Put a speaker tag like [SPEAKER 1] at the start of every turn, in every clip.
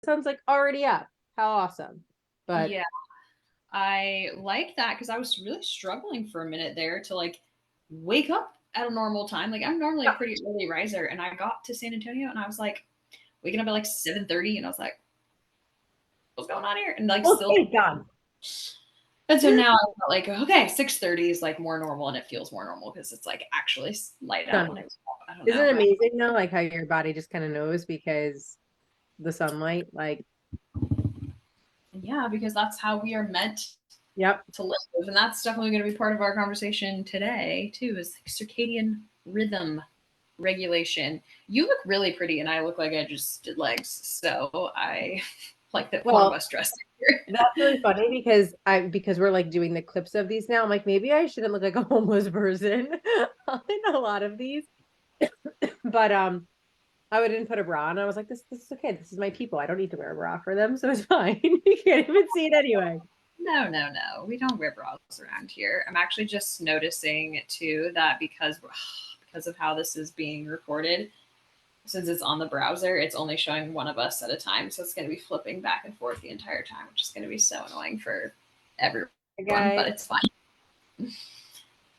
[SPEAKER 1] sun's like already up. How awesome. But
[SPEAKER 2] Yeah, I like that because I was really struggling for a minute there to like wake up at a normal time. Like I'm normally a pretty early riser, and I got to San Antonio and I was like waking up at like 7:30, and I was like, "What's going on here?" And like
[SPEAKER 1] well,
[SPEAKER 2] still.
[SPEAKER 1] thank God.
[SPEAKER 2] And so now I'm like, okay, 6:30 is like more normal, and it feels more normal because it's like actually light out when
[SPEAKER 1] Sun.
[SPEAKER 2] I was. I don't
[SPEAKER 1] Isn't
[SPEAKER 2] know,
[SPEAKER 1] it
[SPEAKER 2] but
[SPEAKER 1] amazing though? Like how your body just kind of knows because the sunlight, like,
[SPEAKER 2] yeah, because that's how we are meant
[SPEAKER 1] yep.
[SPEAKER 2] to live, and that's definitely going to be part of our conversation today too. Is like circadian rhythm regulation. You look really pretty, and I look like I just did legs, so I like that one of
[SPEAKER 1] Well,
[SPEAKER 2] us dressed here.
[SPEAKER 1] that's really funny because we're like doing the clips of these now. I'm like, maybe I shouldn't look like a homeless person in a lot of these. But I didn't put a bra on. I was like, this is okay. This is my people. I don't need to wear a bra for them, so it's fine. You can't even see it anyway.
[SPEAKER 2] No, no, no. We don't wear bras around here. I'm actually just noticing too that because of how this is being recorded, since it's on the browser, it's only showing one of us at a time. So it's going to be flipping back and forth the entire time, which is going to be so annoying for everyone,
[SPEAKER 1] Hey,
[SPEAKER 2] but
[SPEAKER 1] guys,
[SPEAKER 2] it's fine.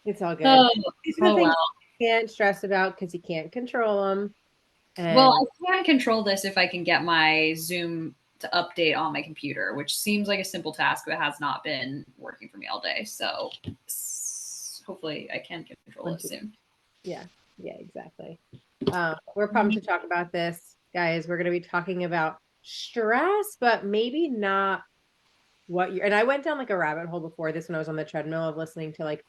[SPEAKER 1] it's all good.
[SPEAKER 2] Oh,
[SPEAKER 1] These are the
[SPEAKER 2] oh
[SPEAKER 1] things
[SPEAKER 2] well.
[SPEAKER 1] you can't stress about because you can't control them.
[SPEAKER 2] Well,
[SPEAKER 1] And
[SPEAKER 2] I can control this if I can get my Zoom to update on my computer, which seems like a simple task, but has not been working for me all day. So hopefully I can control it soon.
[SPEAKER 1] yeah, yeah, exactly. We're pumped to talk about this, guys. We're going to be talking about stress, but maybe not what you're. And I went down like a rabbit hole before this when I was on the treadmill of listening to like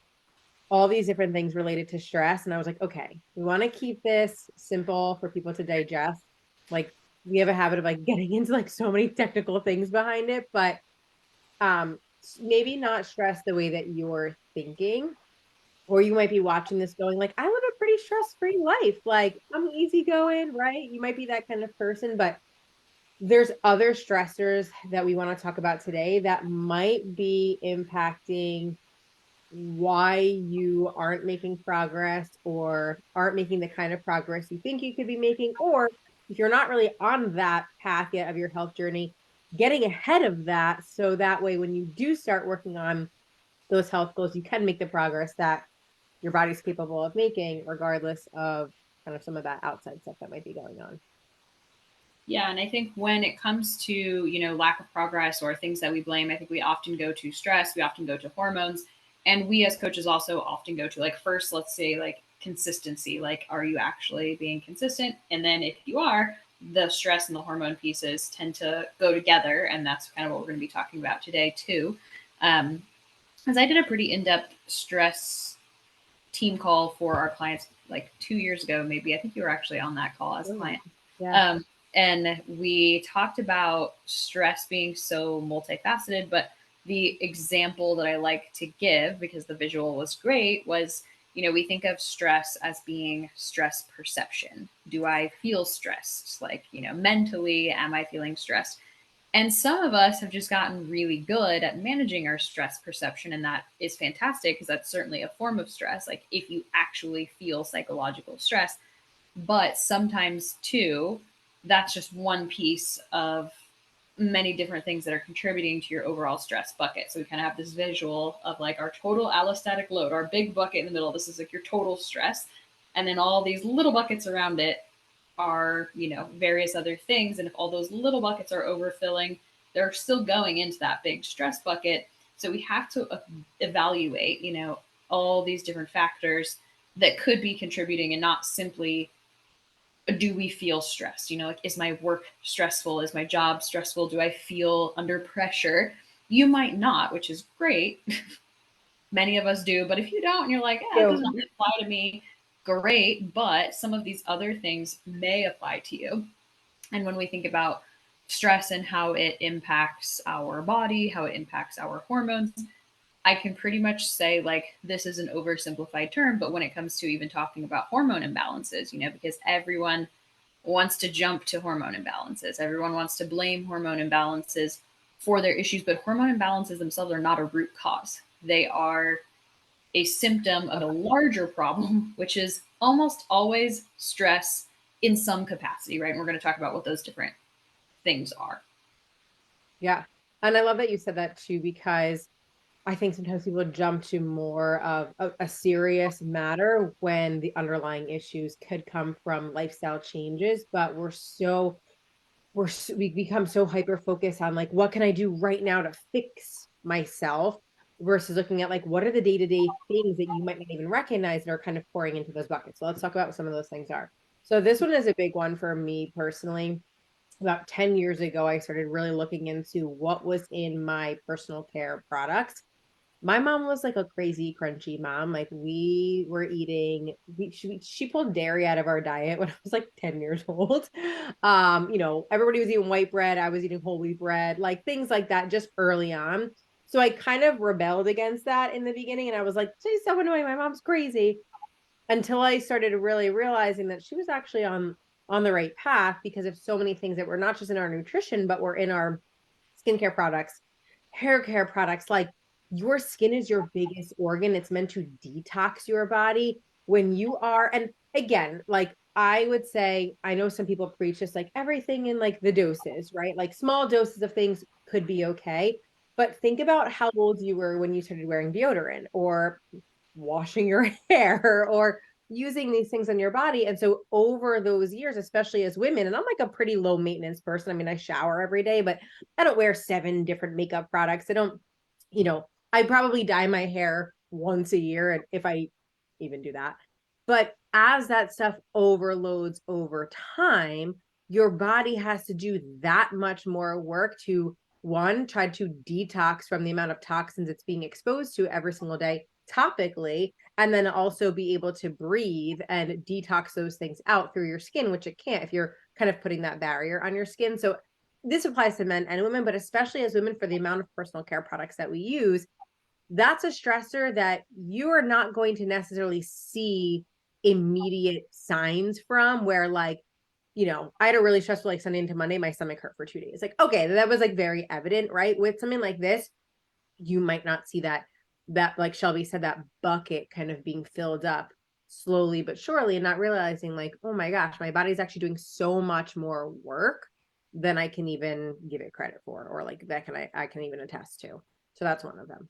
[SPEAKER 1] all these different things related to stress. And I was like, okay, we want to keep this simple for people to digest. Like, we have a habit of like getting into like so many technical things behind it, but um, maybe not stress the way that you're thinking. Or you might be watching this going like, I live a pretty stress-free life. Like, I'm easygoing, right? You might be that kind of person, but there's other stressors that we want to talk about today that might be impacting why you aren't making progress or aren't making the kind of progress you think you could be making, or if you're not really on that path yet of your health journey, getting ahead of that so that way when you do start working on those health goals, you can make the progress that your body's capable of making, regardless of kind of some of that outside stuff that might be going on.
[SPEAKER 2] Yeah, and I think when it comes to, lack of progress or things that we blame, I think we often go to stress, we often go to hormones, and we as coaches also often go to like first, let's say like consistency, like are you actually being consistent? And then if you are, the stress and the hormone pieces tend to go together, and that's kind of what we're going to be talking about today too. Because I did a pretty in-depth stress team call for our clients like 2 years ago, maybe. I think you were actually on that call as a
[SPEAKER 1] Oh,
[SPEAKER 2] client.
[SPEAKER 1] yeah.
[SPEAKER 2] Um, and we talked about stress being so multifaceted, but the example that I like to give, because the visual was great, was we think of stress as being stress perception. Do I feel stressed? Like, mentally, am I feeling stressed? And some of us have just gotten really good at managing our stress perception, and that is fantastic because that's certainly a form of stress. Like if you actually feel psychological stress, but sometimes too, that's just one piece of many different things that are contributing to your overall stress bucket. So we kind of have this visual of like our total allostatic load, our big bucket in the middle. This is like your total stress. And then all these little buckets around it are, various other things. And if all those little buckets are overfilling, they're still going into that big stress bucket. So we have to evaluate, all these different factors that could be contributing, and not simply do we feel stressed? Like, is my work stressful? Is my job stressful? Do I feel under pressure? You might not, which is great. Many of us do. But if you don't, and you're like, yeah, it
[SPEAKER 1] So,
[SPEAKER 2] doesn't apply to me, great. But some of these other things may apply to you. And when we think about stress and how it impacts our body, how it impacts our hormones, I can pretty much say like this is an oversimplified term, but when it comes to even talking about hormone imbalances, because everyone wants to jump to hormone imbalances, everyone wants to blame hormone imbalances for their issues, but hormone imbalances themselves are not a root cause. They are a symptom of a larger problem, which is almost always stress in some capacity, right? And we're going to talk about what those different things are.
[SPEAKER 1] Yeah. And I love that you said that too, because I think sometimes people jump to more of a serious matter when the underlying issues could come from lifestyle changes, but we become so hyper focused on like what can I do right now to fix myself versus looking at like what are the day-to-day things that you might not even recognize that are kind of pouring into those buckets. So let's talk about what some of those things are. So this one is a big one for me personally. About 10 years ago, I started really looking into what was in my personal care products. My mom was like a crazy crunchy mom. Like we were eating, she pulled dairy out of our diet when I was like 10 years old. Everybody was eating white bread. I was eating whole wheat bread, like things like that just early on. So I kind of rebelled against that in the beginning. And I was like, she's so annoying. My mom's crazy, until I started really realizing that she was actually on the right path because of so many things that were not just in our nutrition, but were in our skincare products, hair care products. Like your skin is your biggest organ. It's meant to detox your body when you are, and again, like I would say, I know some people preach just like everything in like the doses, right? Like small doses of things could be okay. But think about how old you were when you started wearing deodorant or washing your hair or using these things on your body. And so over those years, especially as women, and I'm like a pretty low maintenance person. I mean, I shower every day, but I don't wear 7 different makeup products. I don't, I probably dye my hair once a year, and if I even do that. But as that stuff overloads over time, your body has to do that much more work to one, try to detox from the amount of toxins it's being exposed to every single day topically, and then also be able to breathe and detox those things out through your skin, which it can't if you're kind of putting that barrier on your skin. So this applies to men and women, but especially as women for the amount of personal care products that we use, that's a stressor that you are not going to necessarily see immediate signs from, where like, I had a really stressful like Sunday into Monday, my stomach hurt for 2 days. Like, okay, that was like very evident, right? With something like this, you might not see that like Shelby said, that bucket kind of being filled up slowly but surely, and not realizing like, oh my gosh, my body's actually doing so much more work than I can even give it credit for, or like that I can even attest to. So that's one of them.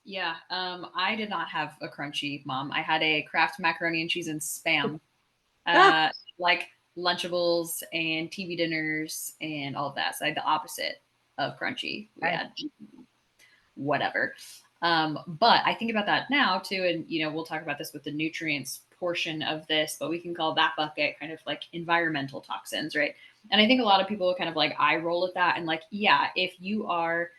[SPEAKER 2] Yeah, I did not have a crunchy mom. I had a Kraft macaroni and cheese and spam,
[SPEAKER 1] Ah,
[SPEAKER 2] uh, like Lunchables and TV dinners and all of that. So I had the opposite of crunchy. We
[SPEAKER 1] okay.
[SPEAKER 2] had whatever. But I think about that now too, and we'll talk about this with the nutrients portion of this, but we can call that bucket kind of like environmental toxins, right? And I think a lot of people kind of like eye roll at that, and like, yeah, if you are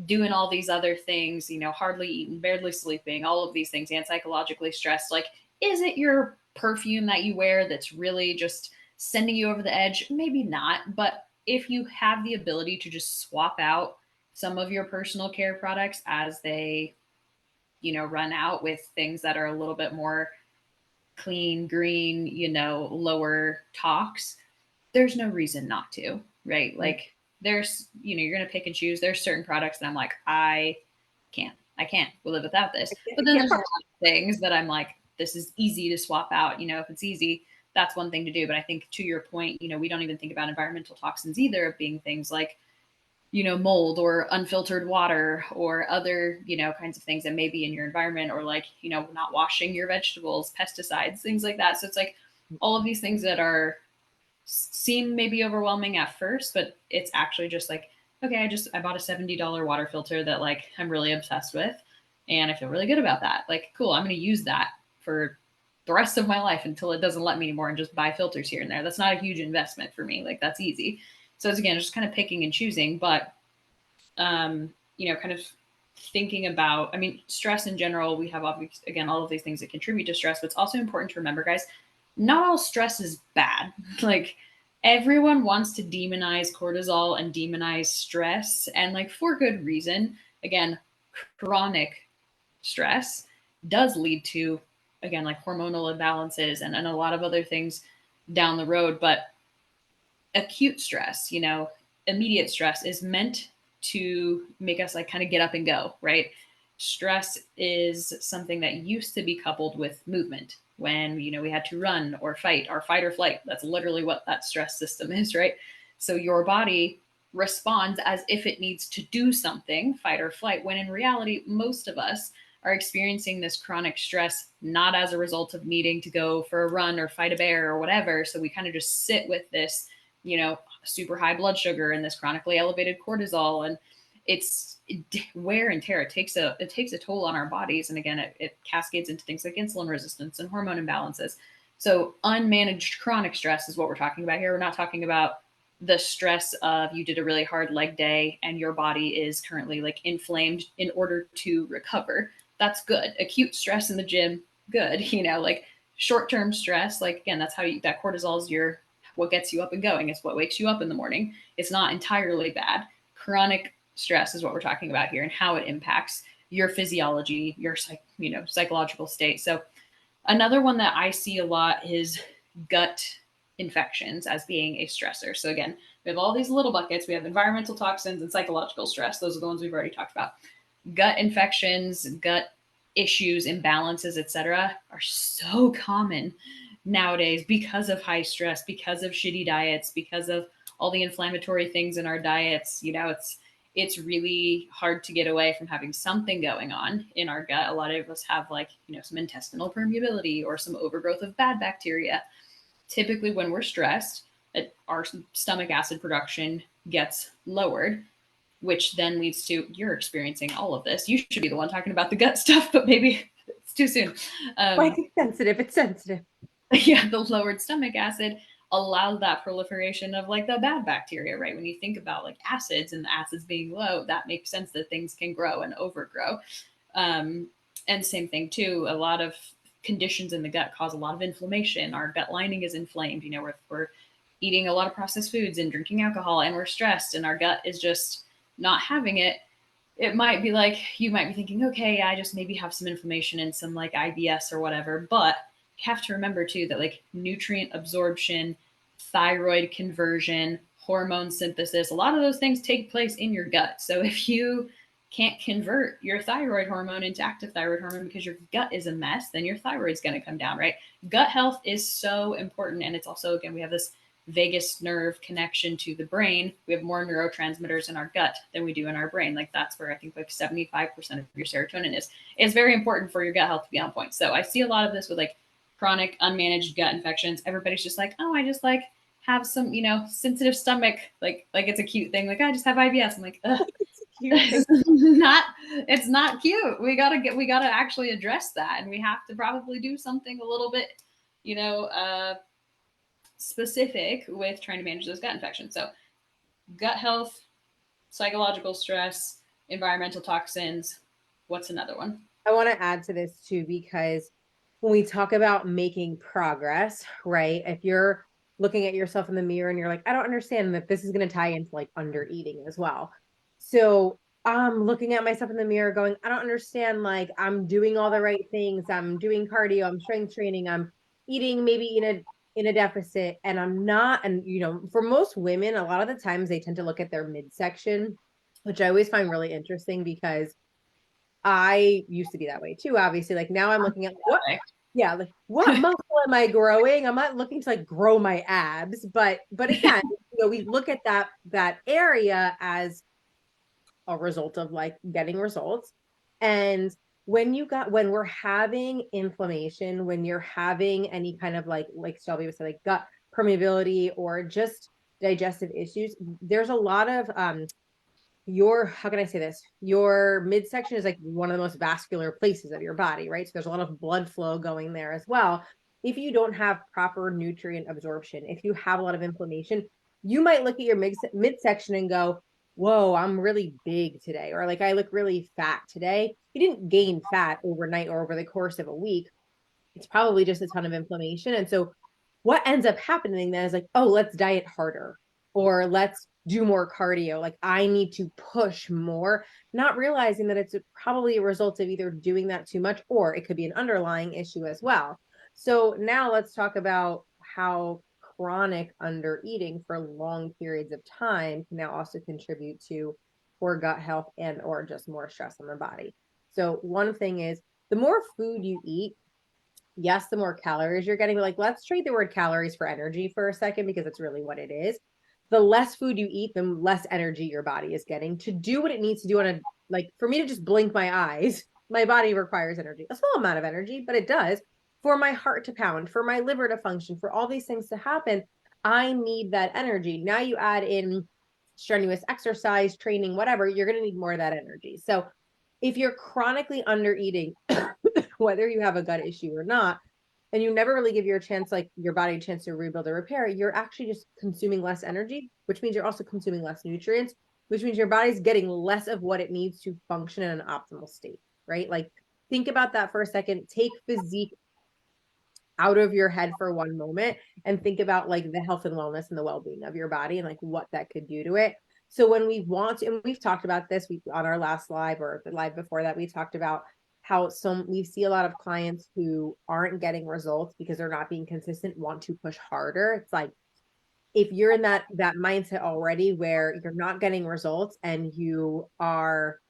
[SPEAKER 2] doing all these other things, hardly eating, barely sleeping, all of these things, and psychologically stressed, like, is it your perfume that you wear that's really just sending you over the edge? Maybe not. But if you have the ability to just swap out some of your personal care products as they, run out with things that are a little bit more clean, green, lower tox, there's no reason not to, right? Like there's, you're going to pick and choose. There's certain products that I'm like, I can't live without this. But
[SPEAKER 1] I
[SPEAKER 2] then
[SPEAKER 1] can't
[SPEAKER 2] there's a lot of things that I'm like, this is easy to swap out. If it's easy, that's one thing to do. But I think to your point, we don't even think about environmental toxins either, of being things like, mold or unfiltered water or other, kinds of things that may be in your environment, or like, not washing your vegetables, pesticides, things like that. So it's like all of these things that are seem maybe overwhelming at first, but it's actually just like, okay, I bought a $70 water filter that like I'm really obsessed with and I feel really good about that. Like, cool, I'm going to use that for the rest of my life until it doesn't let me anymore, and just buy filters here and there. That's not a huge investment for me. Like, that's easy. So it's again just kind of picking and choosing, but kind of thinking about, I mean, stress in general, we have obviously, again, all of these things that contribute to stress, but it's also important to remember, guys, not all stress is bad. Like, everyone wants to demonize cortisol and demonize stress, and like for good reason. Again, chronic stress does lead to, again, like hormonal imbalances and a lot of other things down the road. But acute stress, immediate stress is meant to make us like kind of get up and go, right? Stress is something that used to be coupled with movement when, we had to run or fight or flight. That's literally what that stress system is, right? So your body responds as if it needs to do something, fight or flight, when in reality, most of us are experiencing this chronic stress not as a result of needing to go for a run or fight a bear or whatever. So we kind of just sit with this, super high blood sugar and this chronically elevated cortisol, and it's wear and tear. It takes a toll on our bodies, and again, it cascades into things like insulin resistance and hormone imbalances. So unmanaged chronic stress is what we're talking about here. We're not talking about the stress of you did a really hard leg day and your body is currently like inflamed in order to recover. That's good. Acute stress in the gym, good. Like short-term stress, like again, that's how that cortisol is your what gets you up and going. It's what wakes you up in the morning. It's not entirely bad. Chronic stress is what we're talking about here and how it impacts your physiology, your psychological state. So another one that I see a lot is gut infections as being a stressor. So again, we have all these little buckets. We have environmental toxins and psychological stress. Those are the ones we've already talked about. Gut infections, gut issues, imbalances, etc., are so common nowadays because of high stress, because of shitty diets, because of all the inflammatory things in our diets. It's really hard to get away from having something going on in our gut. A lot of us have some intestinal permeability or some overgrowth of bad bacteria. Typically when we're stressed, our stomach acid production gets lowered, which then leads to you're experiencing all of this. You should be the one talking about the gut stuff, but maybe it's too soon.
[SPEAKER 1] Like it's sensitive. It's sensitive.
[SPEAKER 2] Yeah, the lowered stomach acid allows that proliferation of like the bad bacteria, right? When you think about like acids and the acids being low, that makes sense that things can grow and overgrow. And same thing too, a lot of conditions in the gut cause a lot of inflammation. Our gut lining is inflamed. We're eating a lot of processed foods and drinking alcohol and we're stressed and our gut is just not having it. It might be like, you might be thinking, okay, I just maybe have some inflammation and some like IBS or whatever. But you have to remember too that like nutrient absorption, thyroid conversion, hormone synthesis, a lot of those things take place in your gut. So if you can't convert your thyroid hormone into active thyroid hormone because your gut is a mess, then your thyroid's going to come down, right? Gut health is so important. And it's also, again, we have this vagus nerve connection to the brain. We have more neurotransmitters in our gut than we do in our brain. Like that's where I think like 75% of your serotonin is. It's very important for your gut health to be on point. So I see a lot of this with like chronic unmanaged gut infections. Everybody's just like, oh, I just like have some, sensitive stomach. Like it's a cute thing. Like I just have IBS. I'm like, ugh. It's not cute. We gotta actually address that. And we have to probably do something a little bit, specific with trying to manage those gut infections. So gut health, psychological stress, environmental toxins. What's another one?
[SPEAKER 1] I want to add to this too, because when we talk about making progress, right? If you're looking at yourself in the mirror and you're like, I don't understand that, this is going to tie into like under eating as well. So I'm looking at myself in the mirror going, I don't understand. Like I'm doing all the right things. I'm doing cardio. I'm strength training. I'm eating maybe in a deficit and I'm not. And for most women, a lot of the times they tend to look at their midsection, which I always find really interesting because I used to be that way too, obviously. Like now I'm looking at what, yeah, like what muscle am I growing? I'm not looking to like grow my abs, but again, we look at that area as a result of like getting results. And when we're having inflammation, when you're having any kind of like Shelby was saying, like gut permeability or just digestive issues, there's a lot of how can I say this? Your midsection is like one of the most vascular places of your body, right? So there's a lot of blood flow going there as well. If you don't have proper nutrient absorption, if you have a lot of inflammation, you might look at your midsection and go, whoa, I'm really big today. Or like, I look really fat today. You didn't gain fat overnight or over the course of a week. It's probably just a ton of inflammation. And so what ends up happening then is like, oh, let's diet harder or let's do more cardio. Like I need to push more, not realizing that it's probably a result of either doing that too much or it could be an underlying issue as well. So now let's talk about how chronic under eating for long periods of time can now also contribute to poor gut health and or just more stress on the body. So one thing is the more food you eat, yes, the more calories you're getting. But like, let's trade the word calories for energy for a second because it's really what it is. the less food you eat, the less energy your body is getting to do what it needs to do on a, like for me to just blink my eyes, my body requires energy, a small amount of energy, but it does. For my heart to pound, for my liver to function, for all these things to happen, I need that energy. Now you add in strenuous exercise, training, whatever, you're going to need more of that energy. So if you're chronically under eating, whether you have a gut issue or not, and you never really give your chance, like your body a chance to rebuild or repair, you're actually just consuming less energy, which means you're also consuming less nutrients, which means your body's getting less of what it needs to function in an optimal state, right? Like think about that for a second. Take physique out of your head for one moment and think about like the health and wellness and the well-being of your body and like what that could do to it. So when we want to, and we've talked about this on our last live or the live before that, we talked about how we see a lot of clients who aren't getting results because they're not being consistent, want to push harder. It's like if you're in that mindset already where you're not getting results and you are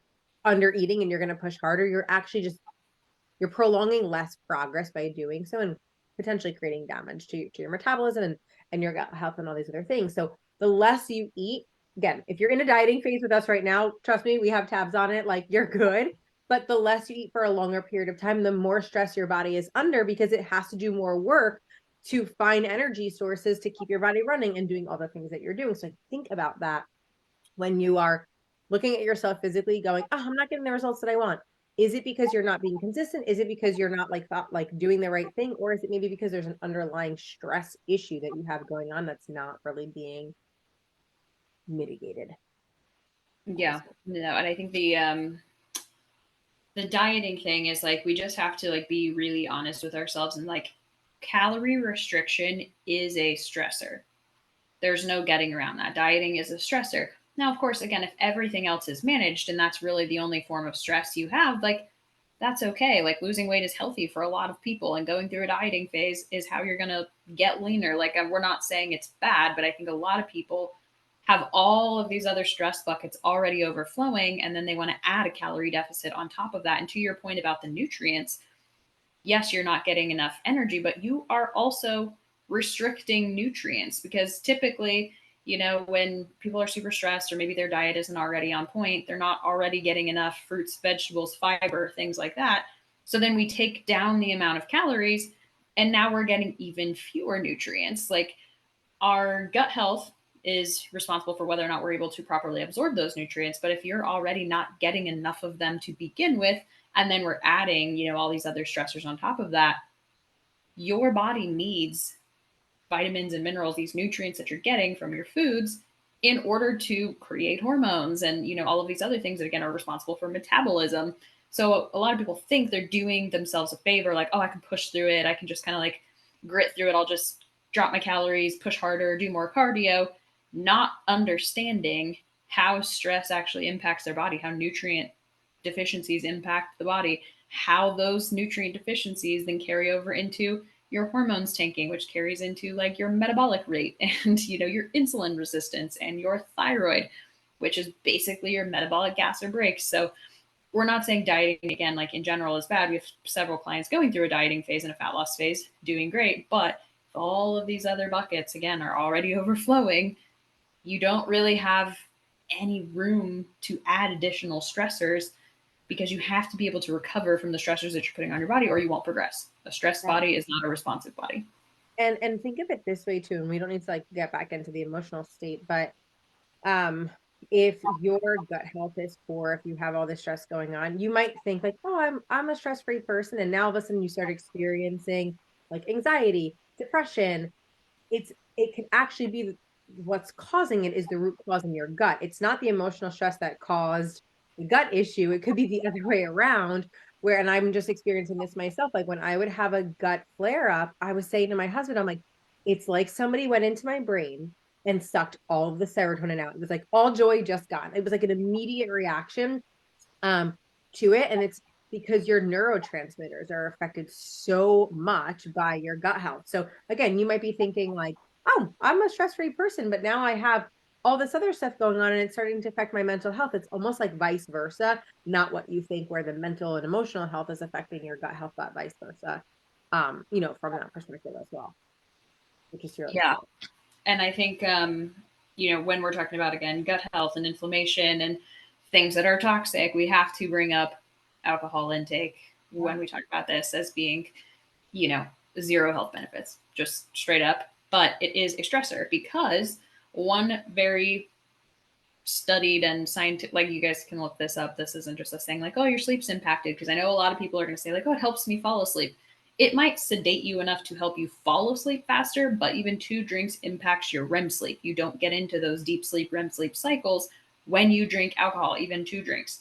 [SPEAKER 1] under eating and you're going to push harder, you're prolonging less progress by doing so and potentially creating damage to your metabolism and your gut health and all these other things. So the less you eat, again, if you're in a dieting phase with us right now, trust me, we have tabs on it, like you're good. But the less you eat for a longer period of time, the more stress your body is under because it has to do more work to find energy sources to keep your body running and doing all the things that you're doing. So think about that when you are looking at yourself physically going, oh, I'm not getting the results that I want. Is it because you're not being consistent? Is it because you're not like doing the right thing? Or is it maybe because there's an underlying stress issue that you have going on that's not really being mitigated?
[SPEAKER 2] Yeah, no, and I think the dieting thing is like we just have to like be really honest with ourselves and like calorie restriction is a stressor. There's no getting around that. Dieting is a stressor. Now, of course, again, if everything else is managed and that's really the only form of stress you have, like that's okay. Like losing weight is healthy for a lot of people, and going through a dieting phase is how you're going to get leaner. Like we're not saying it's bad, but I think a lot of people have all of these other stress buckets already overflowing, and then they want to add a calorie deficit on top of that. And to your point about the nutrients, yes, you're not getting enough energy, but you are also restricting nutrients because typically, when people are super stressed or maybe their diet isn't already on point, they're not already getting enough fruits, vegetables, fiber, things like that. So then we take down the amount of calories and now we're getting even fewer nutrients. Like our gut health is responsible for whether or not we're able to properly absorb those nutrients. But if you're already not getting enough of them to begin with, and then we're adding, all these other stressors on top of that, your body needs vitamins and minerals, these nutrients that you're getting from your foods in order to create hormones and, all of these other things that again are responsible for metabolism. So a lot of people think they're doing themselves a favor, like, oh, I can push through it. I can just kind of like grit through it. I'll just drop my calories, push harder, do more cardio, not understanding how stress actually impacts their body, how nutrient deficiencies impact the body, how those nutrient deficiencies then carry over into your hormones tanking, which carries into like your metabolic rate and your insulin resistance and your thyroid, which is basically your metabolic gas or brakes. So we're not saying dieting again, like in general, is bad. We have several clients going through a dieting phase and a fat loss phase, doing great. But if all of these other buckets again are already overflowing, you don't really have any room to add additional stressors because you have to be able to recover from the stressors that you're putting on your body or you won't progress. A stressed
[SPEAKER 1] Right.
[SPEAKER 2] body is not a responsive body.
[SPEAKER 1] And think of it this way too, and we don't need to like get back into the emotional state, but um if your gut health is poor, if you have all this stress going on, you might think like, oh, I'm a stress-free person, and now all of a sudden you start experiencing like anxiety, depression. It can actually be what's causing it is the root cause in your gut. It's not the emotional stress that caused the gut issue. It could be the other way around, where, and I'm just experiencing this myself, like when I would have a gut flare up, I was saying to my husband, I'm like, it's like somebody went into my brain and sucked all of the serotonin out. It was like all joy just gone. It was like an immediate reaction um to it, and it's because your neurotransmitters are affected so much by your gut health. So again, you might be thinking like, oh, I'm a stress-free person, but now I have all this other stuff going on and it's starting to affect my mental health. It's almost like vice versa, not what you think, where the mental and emotional health is affecting your gut health, but vice versa. From that perspective as well, which is really
[SPEAKER 2] Yeah.
[SPEAKER 1] cool.
[SPEAKER 2] And I think, when we're talking about, again, gut health and inflammation and things that are toxic, we have to bring up alcohol intake when we talk about this as being, you know, zero health benefits, just straight up. But it is a stressor because one very studied and scientific, like you guys can look this up. This isn't just us saying like, oh, your sleep's impacted. Because I know a lot of people are going to say like, oh, it helps me fall asleep. It might sedate you enough to help you fall asleep faster, but even 2 drinks impacts your REM sleep. You don't get into those deep sleep, REM sleep cycles when you drink alcohol, even 2 drinks.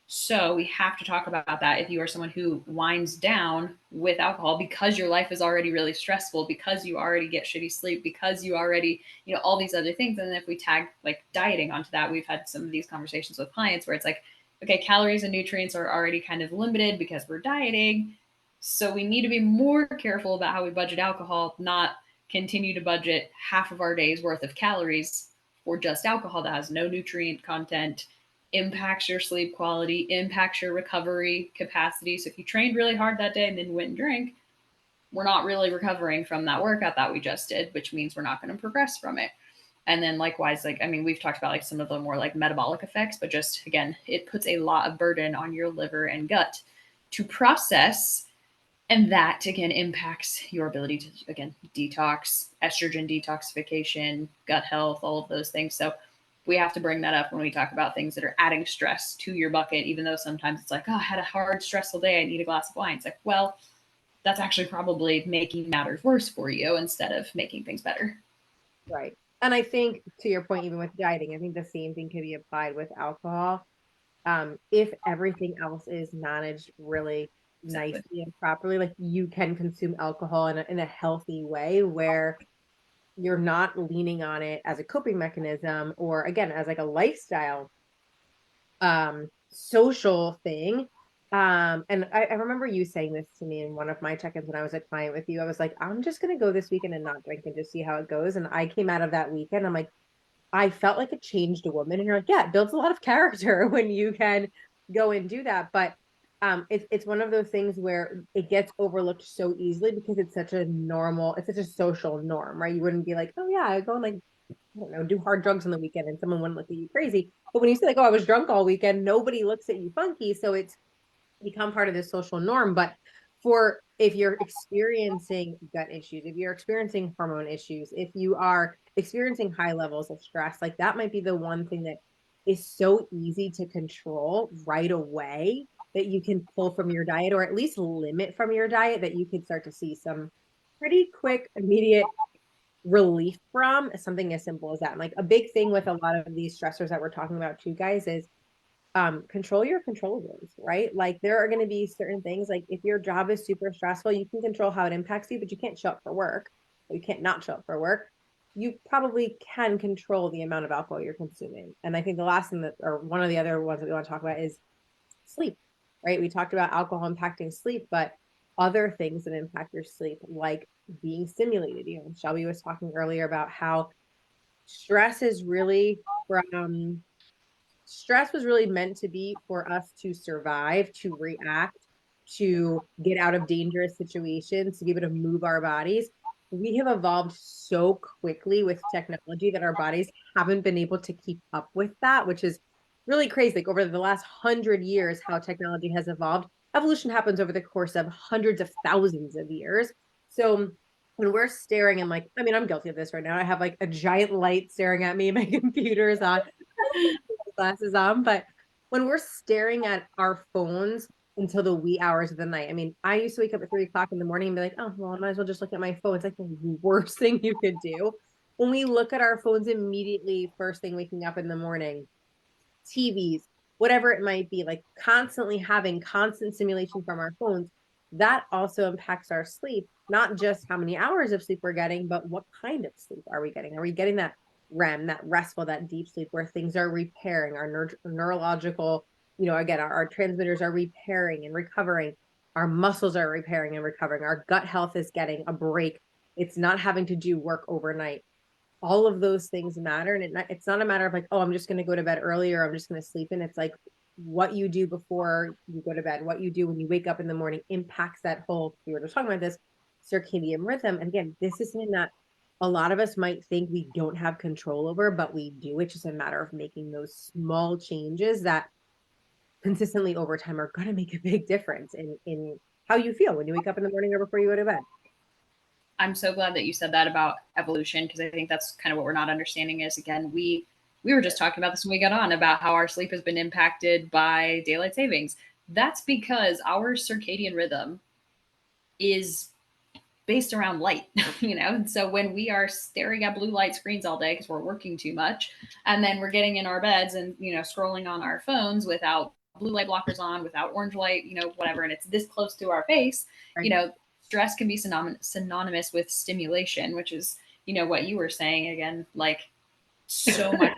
[SPEAKER 2] So we have to talk about that if you are someone who winds down with alcohol because your life is already really stressful, because you already get shitty sleep, because you already, all these other things. And then if we tag like dieting onto that, we've had some of these conversations with clients where it's like, okay, calories and nutrients are already kind of limited because we're dieting. So we need to be more careful about how we budget alcohol, not continue to budget half of our day's worth of calories for just alcohol that has no nutrient content, impacts your sleep quality, impacts your recovery capacity. So if you trained really hard that day and then went and drank, we're not really recovering from that workout that we just did, which means we're not going to progress from it. And then likewise, like, I mean, we've talked about like some of the more like metabolic effects, but just again, it puts a lot of burden on your liver and gut to process. And that again impacts your ability to, again, detox, estrogen detoxification, gut health, all of those things. So we have to bring that up when we talk about things that are adding stress to your bucket, even though sometimes it's like, oh, I had a hard, stressful day. I need a glass of wine. It's like, well, that's actually probably making matters worse for you instead of making things better.
[SPEAKER 1] Right. And I think to your point, even with dieting, I think the same thing can be applied with alcohol. If everything else is managed really
[SPEAKER 2] Exactly.
[SPEAKER 1] nicely and properly, like you can consume alcohol in a healthy way where you're not leaning on it as a coping mechanism or again as like a lifestyle social thing. And I remember you saying this to me in one of my check-ins when I was a client with you. I was like, I'm just gonna go this weekend and not drink and just see how it goes. And I came out of that weekend, I'm like, I felt like it changed a woman. And you're like, yeah, it builds a lot of character when you can go and do that. But it's one of those things where it gets overlooked so easily because it's such a normal, it's such a social norm, right? You wouldn't be like, oh yeah, I go and like, I don't know, do hard drugs on the weekend and someone wouldn't look at you crazy. But when you say like, oh, I was drunk all weekend, nobody looks at you funky. So it's become part of this social norm. But for if you're experiencing gut issues, if you're experiencing hormone issues, if you are experiencing high levels of stress, like that might be the one thing that is so easy to control right away that you can pull from your diet or at least limit from your diet that you could start to see some pretty quick, immediate relief from something as simple as that. And like a big thing with a lot of these stressors that we're talking about too, guys, is control your controllables, right? Like there are going to be certain things like if your job is super stressful, you can control how it impacts you, but you can't show up for work. You can't not show up for work. You probably can control the amount of alcohol you're consuming. And I think the last thing that, or one of the other ones that we want to talk about is sleep, right? We talked about alcohol impacting sleep, but other things that impact your sleep, like being stimulated. You know, Shelby was talking earlier about how stress is really from stress was really meant to be for us to survive, to react, to get out of dangerous situations, to be able to move our bodies. We have evolved so quickly with technology that our bodies haven't been able to keep up with that, which is really crazy. Like over the last 100 years, how technology has evolved. Evolution happens over the course of hundreds of thousands of years. So when we're staring and like, I mean, I'm guilty of this right now. I have like a giant light staring at me, my computer is on glasses on, but when we're staring at our phones until the wee hours of the night, I mean, I used to wake up at 3 o'clock in the morning and be like, oh, well, I might as well just look at my phone. It's like the worst thing you could do. When we look at our phones immediately, first thing waking up in the morning, TVs, whatever it might be, like constantly having constant stimulation from our phones, that also impacts our sleep, not just how many hours of sleep we're getting, but what kind of sleep are we getting? Are we getting that REM, that restful, that deep sleep where things are repairing our neurological, again, our transmitters are repairing and recovering, our muscles are repairing and recovering, our gut health is getting a break. It's not having to do work overnight. All of those things matter. And it's not a matter of like, oh, I'm just going to go to bed early or I'm just going to sleep in. It's like what you do before you go to bed, what you do when you wake up in the morning impacts that whole, we were just talking about this circadian rhythm. And again, this is something that a lot of us might think we don't have control over, but we do. It's just a matter of making those small changes that consistently over time are going to make a big difference in how you feel when you wake up in the morning or before you go to bed.
[SPEAKER 2] I'm so glad that you said that about evolution, because I think that's kind of what we're not understanding is, again, we were just talking about this when we got on about how our sleep has been impacted by daylight savings. That's because our circadian rhythm is based around light, And so when we are staring at blue light screens all day because we're working too much, and then we're getting in our beds and, scrolling on our phones without blue light blockers on, without orange light, whatever, and it's this close to our face,
[SPEAKER 1] Right.
[SPEAKER 2] you know, stress can be synonymous with stimulation, which is, what you were saying again, like so much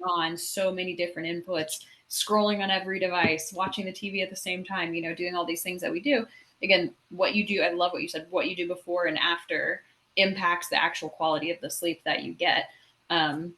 [SPEAKER 2] on, so many different inputs, scrolling on every device, watching the TV at the same time, doing all these things that we do. Again, what you do, I love what you said, what you do before and after impacts the actual quality of the sleep that you get. Um,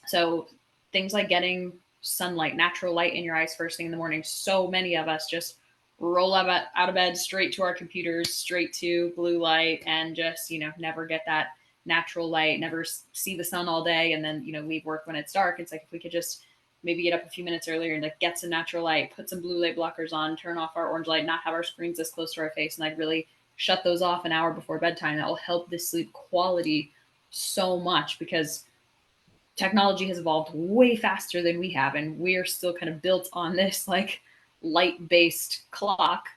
[SPEAKER 2] so things like getting sunlight, natural light in your eyes first thing in the morning. So many of us just roll out of bed straight to our computers, straight to blue light, and just, never get that natural light, never see the sun all day, and then, leave work when it's dark. It's like, if we could just maybe get up a few minutes earlier and like get some natural light, put some blue light blockers on, turn off our orange light, not have our screens this close to our face, and like really shut those off an hour before bedtime. That will help the sleep quality so much, because technology has evolved way faster than we have, and we're still kind of built on this like light based clock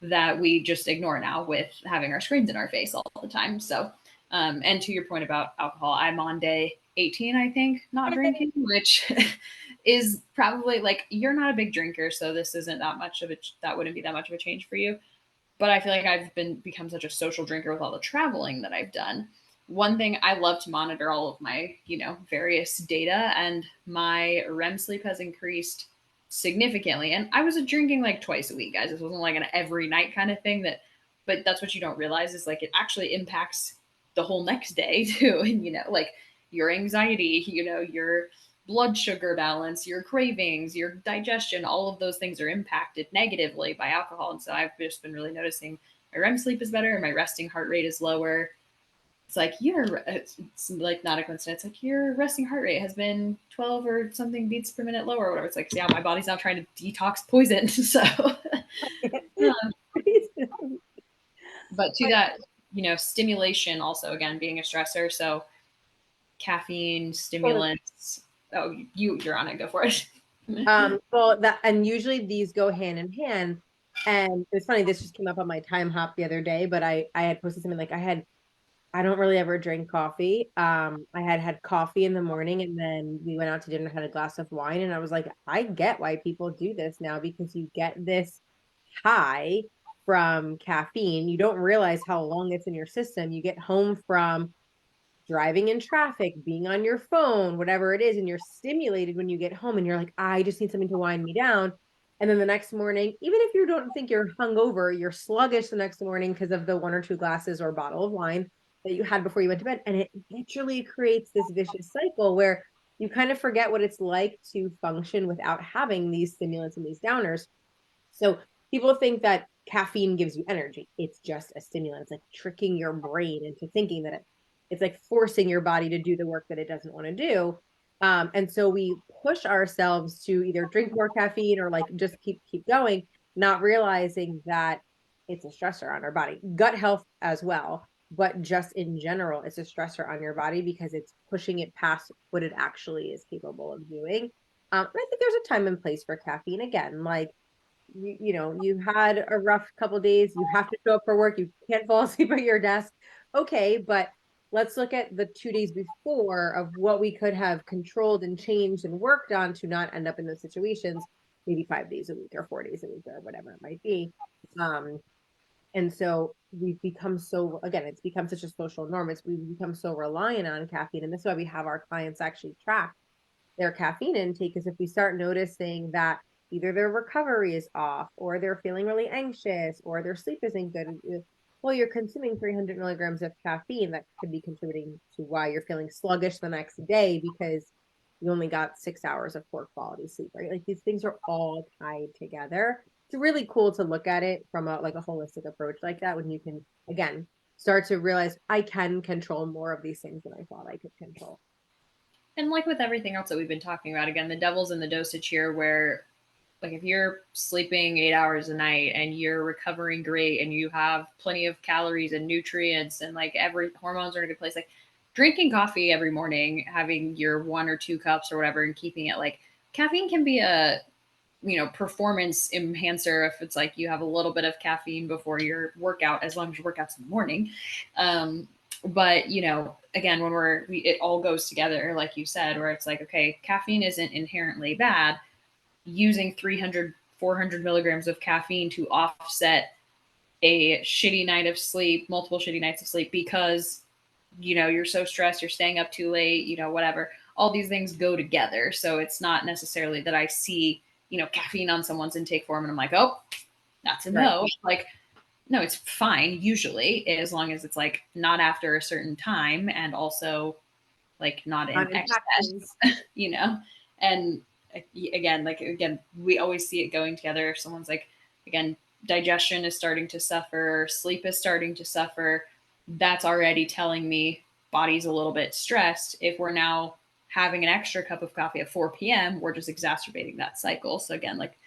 [SPEAKER 2] that we just ignore now with having our screens in our face all the time. So and to your point about alcohol, I'm on day 18, I think, not drinking, which is probably like, you're not a big drinker, so this isn't that much of a, that wouldn't be that much of a change for you. But I feel like I've become such a social drinker with all the traveling that I've done. One thing, I love to monitor all of my, various data, and my REM sleep has increased significantly. And I was drinking like twice a week, guys. This wasn't like an every night kind of thing, but that's what you don't realize is like it actually impacts the whole next day too. And, like your anxiety, your blood sugar balance, your cravings, your digestion, all of those things are impacted negatively by alcohol. And so I've just been really noticing my REM sleep is better and my resting heart rate is lower. It's like it's like not a coincidence. Like your resting heart rate has been 12 or something beats per minute lower or whatever. It's like, yeah, my body's now trying to detox poison. So, but to that, stimulation also, again, being a stressor. So caffeine, stimulants. Oh, you're on it. Go for it.
[SPEAKER 1] Well, that, and usually these go hand in hand. And it's funny, this just came up on my time hop the other day, but I had posted something like I don't really ever drink coffee. I had coffee in the morning and then we went out to dinner, had a glass of wine, and I was like, I get why people do this now, because you get this high from caffeine. You don't realize how long it's in your system. You get home from driving in traffic, being on your phone, whatever it is, and you're stimulated when you get home and you're like, I just need something to wind me down. And then the next morning, even if you don't think you're hungover, you're sluggish the next morning because of the one or two glasses or bottle of wine that you had before you went to bed. And it literally creates this vicious cycle where you kind of forget what it's like to function without having these stimulants and these downers. So people think that caffeine gives you energy. It's just a stimulant. It's like tricking your brain into thinking that it's like forcing your body to do the work that it doesn't want to do. And so we push ourselves to either drink more caffeine or like just keep going, not realizing that it's a stressor on our body, gut health as well. But just in general, it's a stressor on your body because it's pushing it past what it actually is capable of doing. I think there's a time and place for caffeine. Again, like you had a rough couple days, you have to show up for work, you can't fall asleep at your desk. Okay, but let's look at the 2 days before of what we could have controlled and changed and worked on to not end up in those situations, maybe 5 days a week or 4 days a week or whatever it might be. And so we've become so, again, it's become such a social norm. We've become so reliant on caffeine. And this is why we have our clients actually track their caffeine intake, is if we start noticing that either their recovery is off or they're feeling really anxious or their sleep isn't good. Well, you're consuming 300 milligrams of caffeine, that could be contributing to why you're feeling sluggish the next day because you only got 6 hours of poor quality sleep, right? Like these things are all tied together. It's really cool to look at it from a like a holistic approach like that, when you can, again, start to realize I can control more of these things than I thought I could control.
[SPEAKER 2] And like with everything else that we've been talking about, again, the devil's in the dosage here, where like if you're sleeping 8 hours a night and you're recovering great and you have plenty of calories and nutrients and like every hormones are in a good place, like drinking coffee every morning, having your 1 or 2 cups or whatever, and keeping it like caffeine can be a performance enhancer if it's like you have a little bit of caffeine before your workout, as long as your workout's in the morning. But again, when it all goes together, like you said, where it's like, okay, caffeine isn't inherently bad. Using 300, 400 milligrams of caffeine to offset a shitty night of sleep, multiple shitty nights of sleep, because you're so stressed, you're staying up too late, whatever. All these things go together. So it's not necessarily that I see, caffeine on someone's intake form and I'm like, oh, that's a no.
[SPEAKER 1] Right.
[SPEAKER 2] Like, no, it's fine usually, as long as it's like not after a certain time and also like not in excess, And again, we always see it going together. If someone's like, again, digestion is starting to suffer, sleep is starting to suffer, that's already telling me body's a little bit stressed. If we're now having an extra cup of coffee at 4 p.m., we're just exacerbating that cycle. So again, like,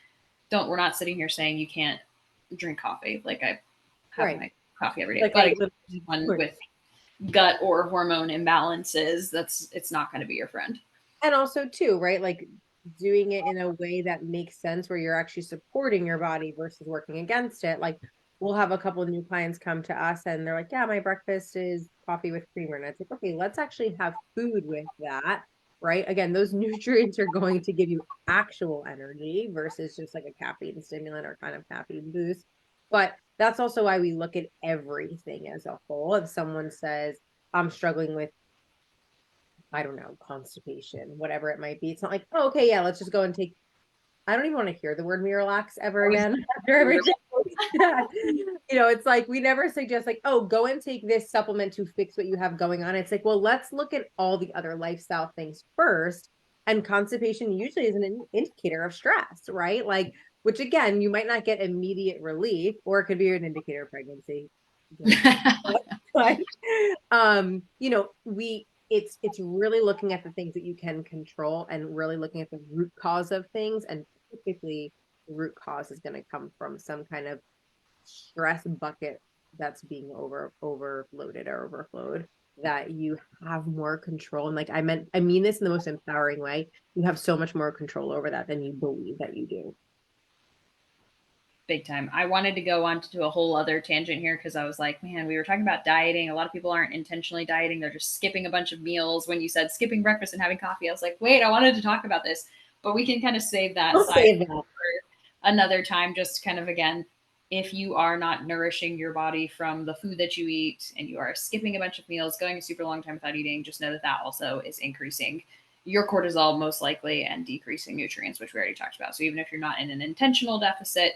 [SPEAKER 2] we're not sitting here saying you can't drink coffee. Like, I have
[SPEAKER 1] Right.
[SPEAKER 2] my coffee every day,
[SPEAKER 1] Like
[SPEAKER 2] but one with gut or hormone imbalances, it's not going to be your friend.
[SPEAKER 1] and also too, right? Like doing it in a way that makes sense where you're actually supporting your body versus working against it. Like we'll have a couple of new clients come to us and they're like, yeah, my breakfast is coffee with creamer. And it's like, okay, let's actually have food with that. Right. Again, those nutrients are going to give you actual energy versus just like a caffeine stimulant or kind of caffeine boost. But that's also why we look at everything as a whole. If someone says, I'm struggling with, I don't know, constipation, whatever it might be. It's not like, oh, okay, yeah, let's just go and take. I don't even want to hear the word Miralax ever again after everything. It's like we never suggest like, oh, go and take this supplement to fix what you have going on. It's like, well, let's look at all the other lifestyle things first. And constipation usually is an indicator of stress, right? Like, which again, you might not get immediate relief, or it could be an indicator of pregnancy. But we it's really looking at the things that you can control and really looking at the root cause of things. And typically the root cause is going to come from some kind of stress bucket that's being overloaded or overflowed, that you have more control. And like I mean this in the most empowering way. You have so much more control over that than you believe that you do.
[SPEAKER 2] Big time. I wanted to go on to a whole other tangent here because I was like, man, we were talking about dieting. A lot of people aren't intentionally dieting. They're just skipping a bunch of meals. When you said skipping breakfast and having coffee, I was like, wait, I wanted to talk about this, but we can kind of save that for another time. Just kind of, again, if you are not nourishing your body from the food that you eat and you are skipping a bunch of meals, going a super long time without eating, just know that that also is increasing your cortisol most likely and decreasing nutrients, which we already talked about. So even if you're not in an intentional deficit,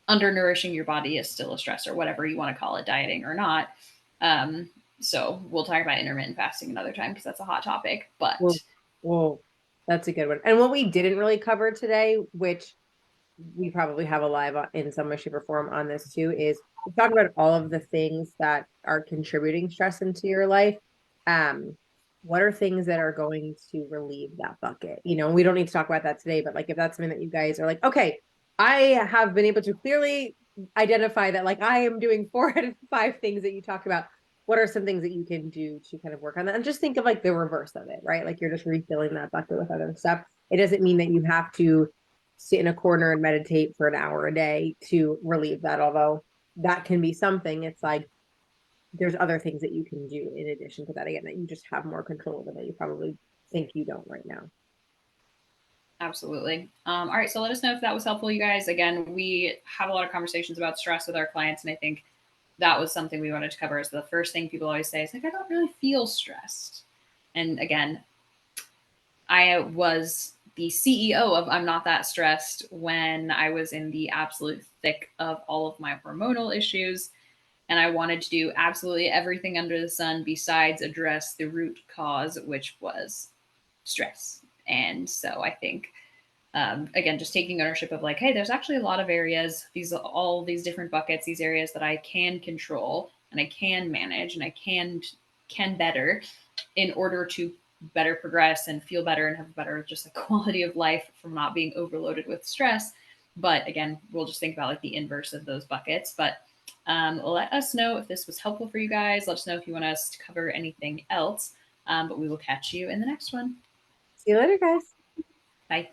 [SPEAKER 2] undernourishing your body is still a stressor, whatever you want to call it, dieting or not. So we'll talk about intermittent fasting another time because that's a hot topic. But
[SPEAKER 1] well, that's a good one. And what we didn't really cover today, which we probably have a live in some way, shape, or form on this too, is we talk about all of the things that are contributing stress into your life. What are things that are going to relieve that bucket? We don't need to talk about that today, but like if that's something that you guys are like, okay, I have been able to clearly identify that like I am doing 4 out of 5 things that you talked about. What are some things that you can do to kind of work on that? And just think of like the reverse of it, right? Like you're just refilling that bucket with other stuff. It doesn't mean that you have to sit in a corner and meditate for an hour a day to relieve that, although that can be something. It's like there's other things that you can do in addition to that, again, that you just have more control over that you probably think you don't right now.
[SPEAKER 2] Absolutely. All right. So let us know if that was helpful, you guys. Again, we have a lot of conversations about stress with our clients, and I think that was something we wanted to cover. Is the first thing people always say is like, I don't really feel stressed. And again, I was the CEO of I'm Not That Stressed when I was in the absolute thick of all of my hormonal issues. And I wanted to do absolutely everything under the sun besides address the root cause, which was stress. And so I think, again, just taking ownership of like, hey, there's actually a lot of areas, all these different buckets, these areas that I can control and I can manage and I can better in order to better progress and feel better and have better just a quality of life from not being overloaded with stress. But again, we'll just think about like the inverse of those buckets. But let us know if this was helpful for you guys. Let us know if you want us to cover anything else. But we will catch you in the next one.
[SPEAKER 1] See you later, guys.
[SPEAKER 2] Bye.